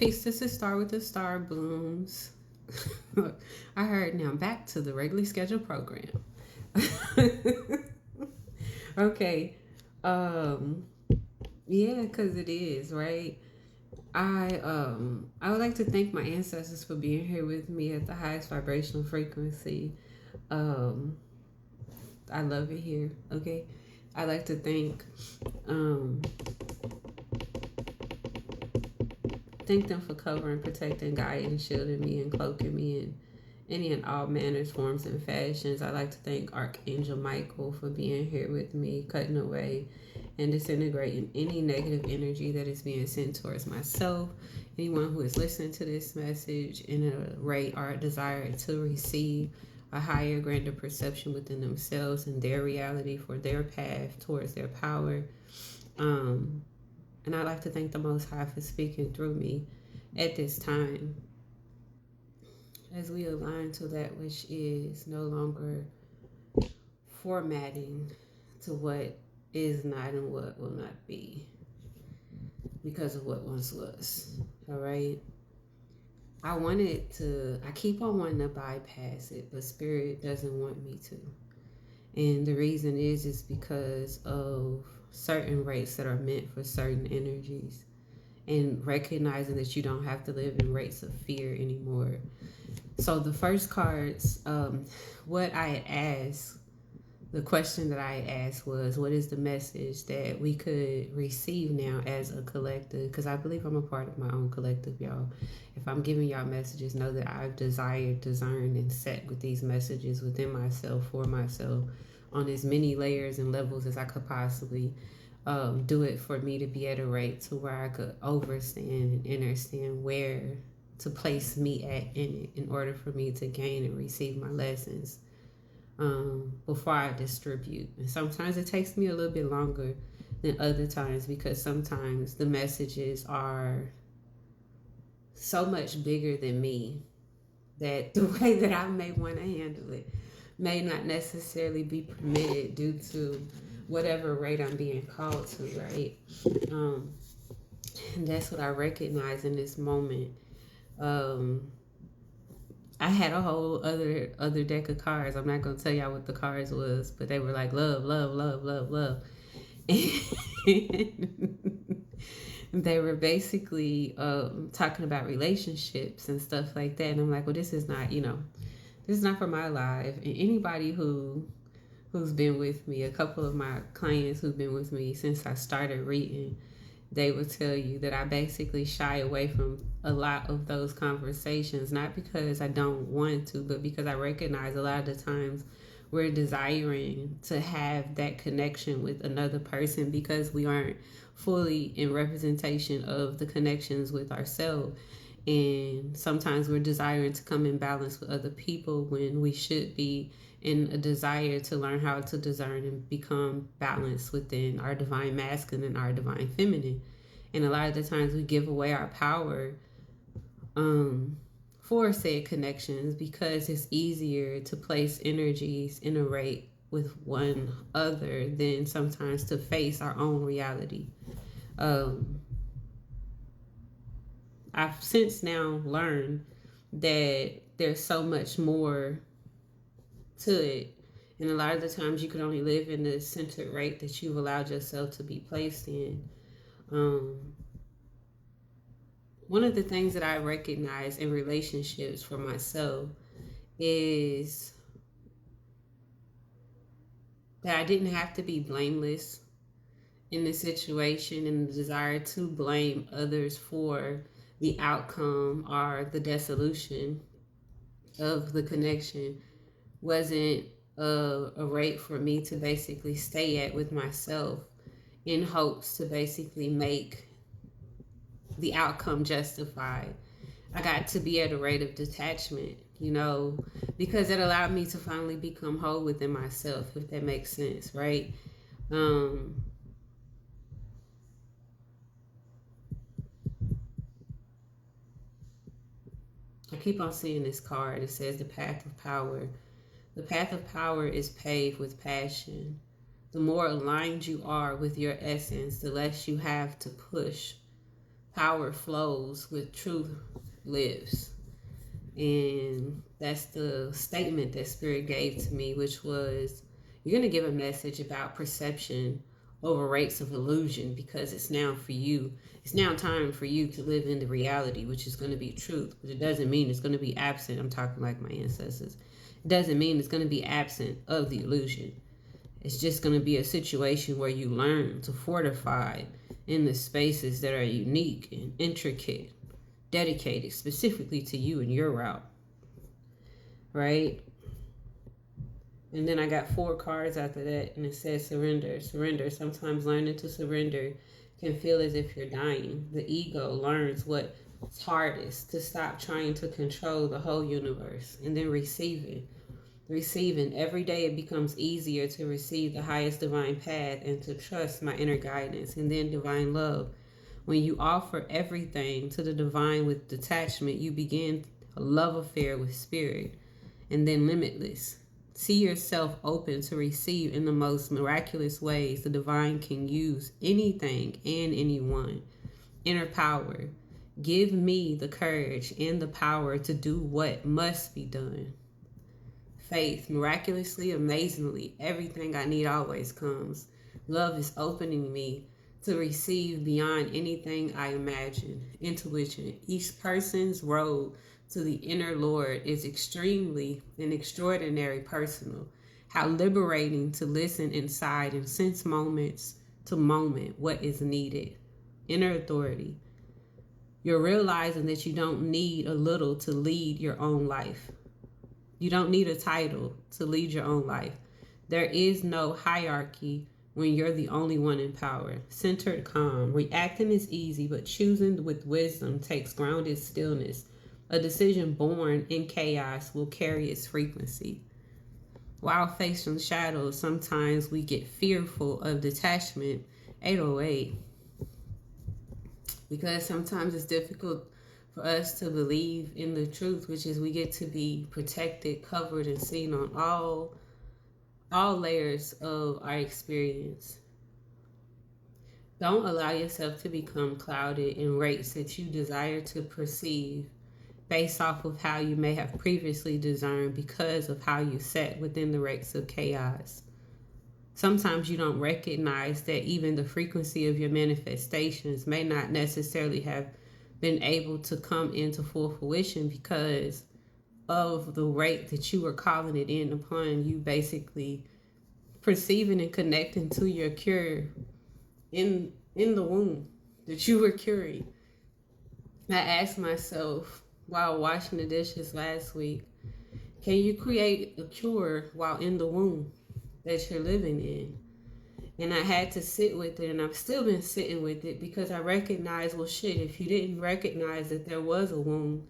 Peace, this is Star with the Star Blooms. I heard now back to the regularly scheduled program. Okay. Um yeah, cuz it is, right? I would like to thank my ancestors for being here with me at the highest vibrational frequency. Um I love it here, okay? I like to um thank them for covering, protecting, guiding, shielding me, and cloaking me in any and all manners, forms, and fashions. I'd like to thank Archangel Michael for being here with me, cutting away and disintegrating any negative energy that is being sent towards myself. Anyone who is listening to this message in a rate or a desire to receive a higher, grander perception within themselves and their reality for their path towards their power. Um, and I'd like to thank the Most High for speaking through me at this time as we align to that which is no longer formatting to what is not and what will not be because of what once was. All right. I keep on wanting to bypass it, but Spirit doesn't want me to. And the reason is because of certain rates that are meant for certain energies and recognizing that you don't have to live in rates of fear anymore. So the first cards, what I had asked, the question that I asked was, what is the message that we could receive now as a collective? Because I believe I'm a part of my own collective, y'all. If I'm giving y'all messages, know that I've desired, discerned, and set with these messages within myself, for myself, on as many layers and levels as I could possibly do it for me to be at a rate to where I could overstand and understand where to place me at in it in order for me to gain and receive my lessons before I distribute. And sometimes it takes me a little bit longer than other times because sometimes the messages are so much bigger than me that the way that I may want to handle it may not necessarily be permitted due to whatever rate I'm being called to, right? Um, and that's what I recognize in this moment. Um, I had a whole other deck of cards. I'm not gonna tell y'all what the cards was, but they were like love, love, love, love, love. And they were basically talking about relationships and stuff like that. And I'm like, well, this is not, this is not for my life. And anybody who's been with me, a couple of my clients who've been with me since I started reading, they will tell you that I basically shy away from a lot of those conversations, not because I don't want to, but because I recognize a lot of the times we're desiring to have that connection with another person because we aren't fully in representation of the connections with ourselves. And sometimes we're desiring to come in balance with other people when we should be in a desire to learn how to discern and become balanced within our divine masculine and our divine feminine. And a lot of the times we give away our power for said connections because it's easier to place energies in a rate with one other than sometimes to face our own reality. Um, I've since now learned that there's so much more to it. And a lot of the times you can only live in the centered rate that you've allowed yourself to be placed in. Um, One of the things that I recognize in relationships for myself is that I didn't have to be blameless in the situation and the desire to blame others for the outcome or the dissolution of the connection wasn't a rate for me to basically stay at with myself in hopes to basically make the outcome justified. I got to be at a rate of detachment, because it allowed me to finally become whole within myself, if that makes sense, right? Um, I keep on seeing this card. It says the path of power. The path of power is paved with passion. The more aligned you are with your essence, the less you have to push Power flows with truth lives. And that's the statement that Spirit gave to me, which was, you're going to give a message about perception over rates of illusion, because it's now for you. It's now time for you to live in the reality, which is going to be truth. But it doesn't mean it's going to be absent. I'm talking like my ancestors. It doesn't mean it's going to be absent of the illusion. It's just going to be a situation where you learn to fortify in the spaces that are unique and intricate, dedicated specifically to you and your route, right? And then I got 4 cards after that, and it says surrender. Surrender. Sometimes learning to surrender can feel as if you're dying. The ego learns what's hardest, to stop trying to control the whole universe, and then receiving. Every day it becomes easier to receive the highest divine path and to trust my inner guidance, and then divine love. When you offer everything to the divine with detachment, you begin a love affair with spirit, and then limitless. See yourself open to receive in the most miraculous ways the divine can use anything and anyone. Inner power. Give me the courage and the power to do what must be done. Faith. Miraculously, amazingly, everything I need always comes. Love is opening me to receive beyond anything I imagine. Intuition. Each person's road to the inner Lord is extremely and extraordinary personal. How liberating to listen inside and sense moments to moment what is needed. Inner authority. You're realizing that you don't need a little to lead your own life. You don't need a title to lead your own life. There is no hierarchy when you're the only one in power. Centered calm. Reacting is easy, but choosing with wisdom takes grounded stillness. A decision born in chaos will carry its frequency. While facing shadows, sometimes we get fearful of detachment. 808. Because sometimes it's difficult for us to believe in the truth, which is we get to be protected, covered, and seen on all layers of our experience. Don't allow yourself to become clouded in rates that you desire to perceive based off of how you may have previously discerned because of how you sat within the rates of chaos. Sometimes you don't recognize that even the frequency of your manifestations may not necessarily have been able to come into full fruition because of the rate that you were calling it in upon you basically perceiving and connecting to your cure in the womb that you were curing. I asked myself while washing the dishes last week, can you create a cure while in the womb that you're living in? And I had to sit with it, and I've still been sitting with it because I recognized, well, shit, if you didn't recognize that there was a wound,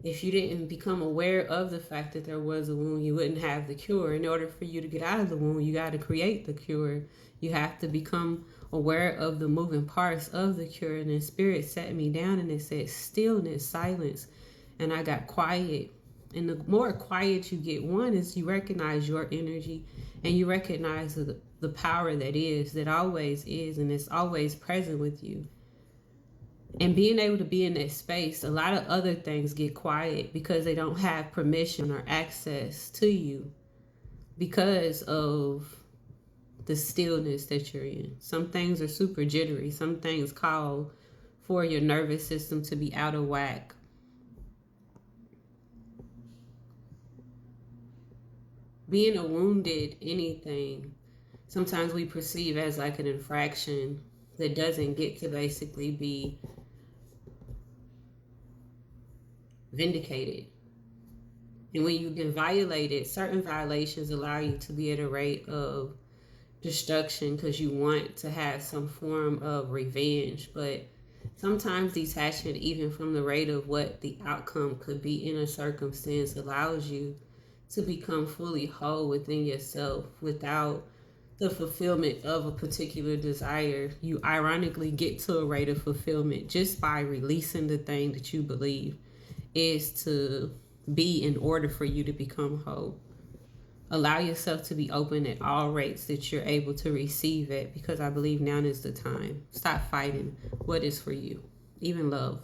if you didn't become aware of the fact that there was a wound, you wouldn't have the cure. In order for you to get out of the wound, you got to create the cure. You have to become aware of the moving parts of the cure. And then Spirit sat me down and it said stillness, silence. And I got quiet. And the more quiet you get, one is you recognize your energy and you recognize the power that always is, and it's always present with you. And being able to be in that space, a lot of other things get quiet because they don't have permission or access to you because of the stillness that you're in. Some things are super jittery. Some things call for your nervous system to be out of whack. Being a wounded anything, sometimes we perceive as like an infraction that doesn't get to basically be vindicated. And when you get violated, certain violations allow you to be at a rate of destruction because you want to have some form of revenge. But sometimes detachment, even from the rate of what the outcome could be in a circumstance, allows you to become fully whole within yourself without the fulfillment of a particular desire. You ironically get to a rate of fulfillment just by releasing the thing that you believe is to be in order for you to become whole. Allow yourself to be open at all rates that you're able to receive it, because I believe now is the time. Stop fighting what is for you. even love.